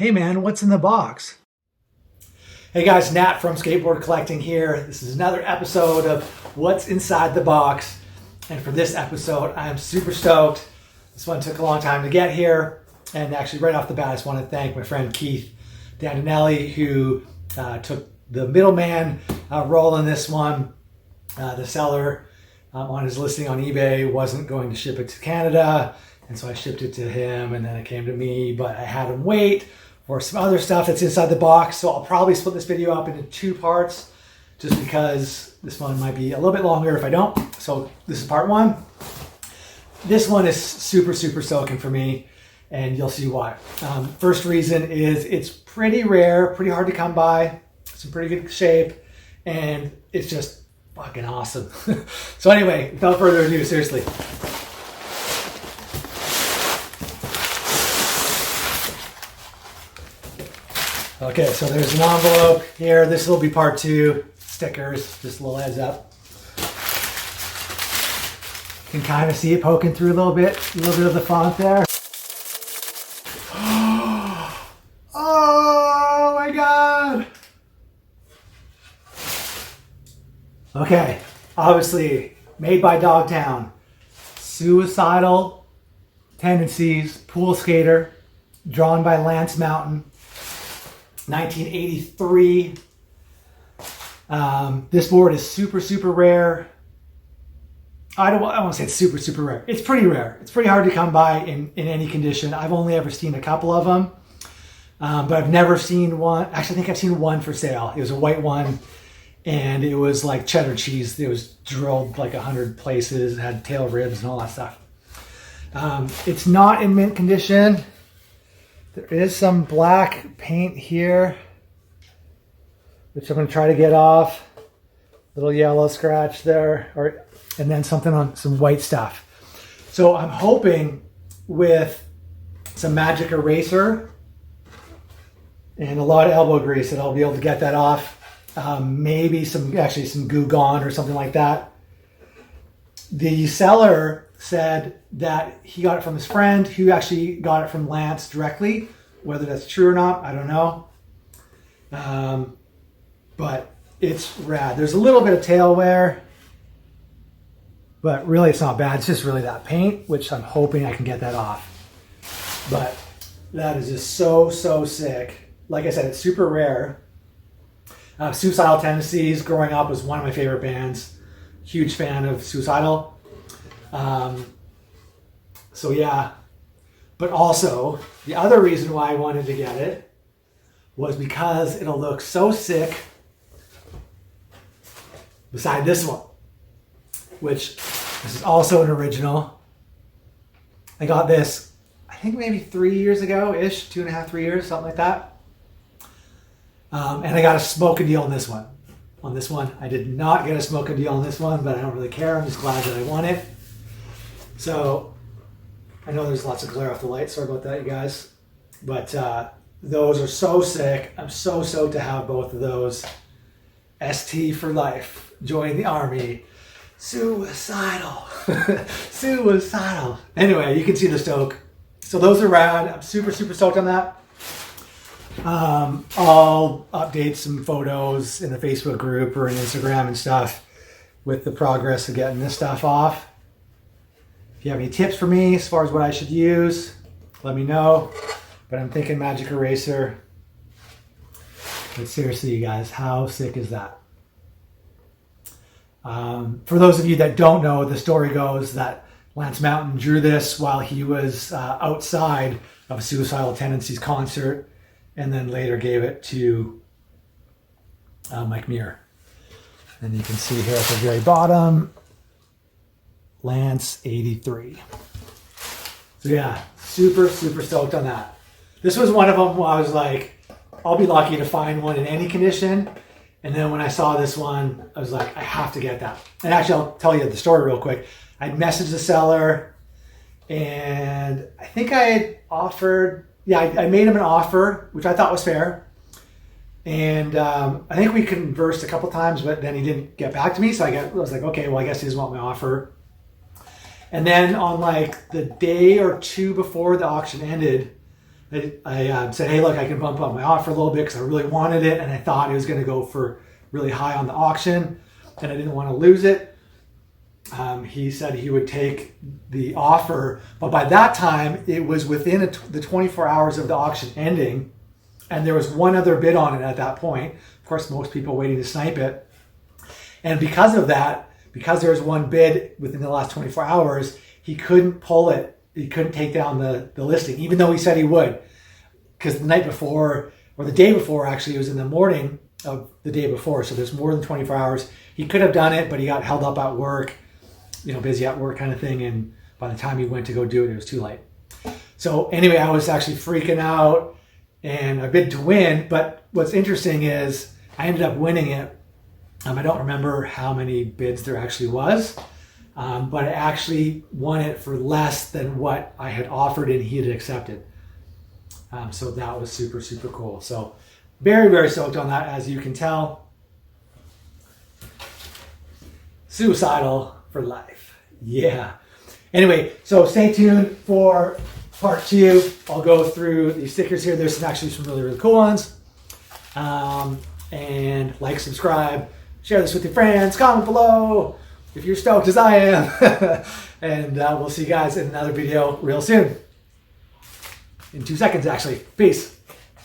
Hey man, what's in the box? Hey guys, Nat from Skateboard Collecting here. This is another episode of What's Inside the Box. And for this episode, I am super stoked. This one took a long time to get here. And actually right off the bat, I just want to thank my friend Keith Dandinelli, who took the middleman role in this one. The seller on his listing on eBay wasn't going to ship it to Canada. And so I shipped it to him and then it came to me, but I had him wait for some other stuff that's inside the box. So I'll probably split this video up into two parts just because this one might be a little bit longer if I don't. So this is part one. This one is super soaking for me and you'll see why. First reason is it's pretty rare, pretty hard to come by. It's in pretty good shape and it's just fucking awesome. So anyway, without further ado, seriously. Okay, so there's an envelope here. This will be part two. Stickers, just a little heads up. You can kind of see it poking through a little bit of the font there. Oh my God. Okay, obviously made by Dogtown. Suicidal tendencies, pool skater, drawn by Lance Mountain. 1983. This board is super rare. I don't want to say it's super rare. It's pretty rare. It's pretty hard to come by in any condition. I've only ever seen a couple of them, but I've never seen one. Actually, I think I've seen one for sale. It was a white one, and it was like cheddar cheese. It was drilled like 100 places. It had tail ribs and all that stuff. It's not in mint condition. There is some black paint here, which I'm going to try to get off. Little yellow scratch there, and then something on some white stuff. So I'm hoping with some magic eraser and a lot of elbow grease that I'll be able to get that off. Maybe some Goo Gone or something like that. The seller said that he got it from his friend who actually got it from Lance directly. Whether that's true or not, I don't know. But it's rad. There's a little bit of tail wear, but really it's not bad. It's just really that paint, which I'm hoping I can get that off. But that is just so sick. Like I said, it's super rare. Suicidal Tendencies, growing up, was one of my favorite bands. Huge fan of Suicidal. So yeah, but also the other reason why I wanted to get it was because it'll look so sick beside this one, which this is also an original. I got this, I think maybe 3 years ago-ish, 2.5, 3 years, something like that. And I got a smoking deal on this one. On this one, I did not get a smoking deal on this one, but I don't really care. I'm just glad that I won it. So I know there's lots of glare off the light. Sorry about that, you guys. But those are so sick. I'm so stoked to have both of those. ST for life. Join the army. Suicidal. Suicidal. Anyway, you can see the stoke. So those are rad. I'm super stoked on that. I'll update some photos in the Facebook group or in Instagram and stuff with the progress of getting this stuff off. If you have any tips for me as far as what I should use, let me know. But I'm thinking magic eraser. But seriously, you guys, how sick is that? For those of you that don't know, the story goes that Lance Mountain drew this while he was outside of a Suicidal Tendencies concert and then later gave it to Mike Muir. And you can see here at the very bottom, Lance 83. So yeah, super stoked on that. This was one of them where I was like, I'll be lucky to find one in any condition. And then when I saw this one, I was like, I have to get that. And actually, I'll tell you the story real quick. I messaged the seller and I think I had offered, I made him an offer, which I thought was fair. And I think we conversed a couple times, but then he didn't get back to me. So I was like, okay, well, I guess he doesn't want my offer. And then on like the day or two before the auction ended, I said, hey, look, I can bump up my offer a little bit because I really wanted it, and I thought it was going to go for really high on the auction, and I didn't want to lose it. He said he would take the offer, but by that time, it was within the 24 hours of the auction ending, and there was one other bid on it at that point. Of course, most people waiting to snipe it. And because of that, because there was one bid within the last 24 hours, he couldn't pull it. He couldn't take down the listing, even though he said he would. Because the night before, or the day before, actually, it was in the morning of the day before. So there's more than 24 hours. He could have done it, but he got held up at work, busy at work kind of thing. And by the time he went to go do it, it was too late. So anyway, I was actually freaking out, and I bid to win. But what's interesting is I ended up winning it. I don't remember how many bids there actually was, but I actually won it for less than what I had offered and he had accepted. So that was super, super cool. So very, very stoked on that, as you can tell. Suicidal for life. Yeah. Anyway, so stay tuned for part 2. I'll go through these stickers here. There's actually some really, really cool ones. And like, subscribe, share this with your friends, comment below if you're stoked as I am. And we'll see you guys in another video real soon. In 2 seconds, actually. Peace.